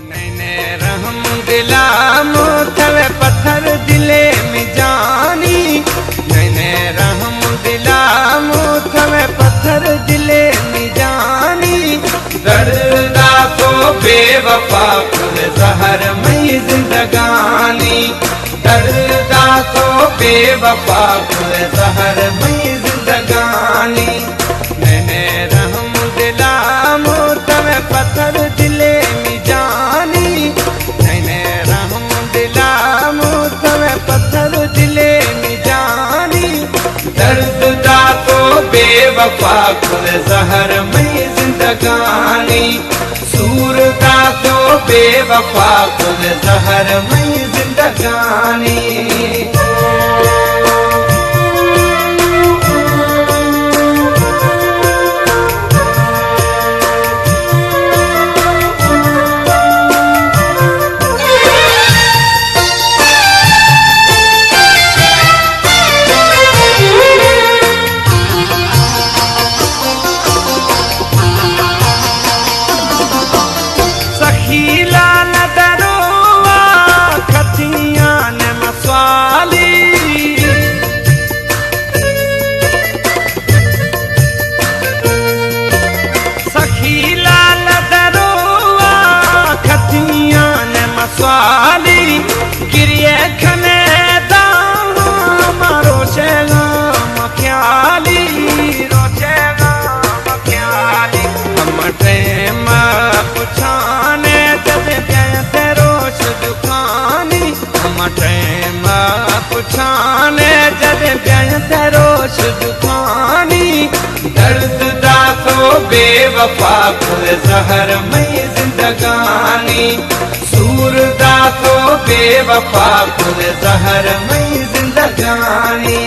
नैने रहम दिला मोथल पत्थर दिले में जानी। नैने रहम दिला मोथल पत्थर दिले में जानी। दर्दा को बेवफा खुद जहर मई जिंदगानी। दर्दा को बेवफा खुद जहर मई जिंदगानी। नैने रहम दिला मोथल पत्थर दिले में जानी। नैने रहम दिला मोथल पत्थर दिले में जानी। दर्द दा तो बेवफा खुद जहर मई जिंदगानी। सूर दा तो बेवफा खुद जहर मई जिंदगानी। स्वाली गिरिए खने दाना मारो चेगा मख्याली रोचेगा मख्याली। हम टेम पुछाने जब प्याते रोश दुकानी। हम टेम पुछाने जब प्याते रोश दुकानी। दर्द दा तो बेवफा खुद जहर मई जिंदगानी। सूर दा तो बेवफा खुद जहर मई जिंदगानी।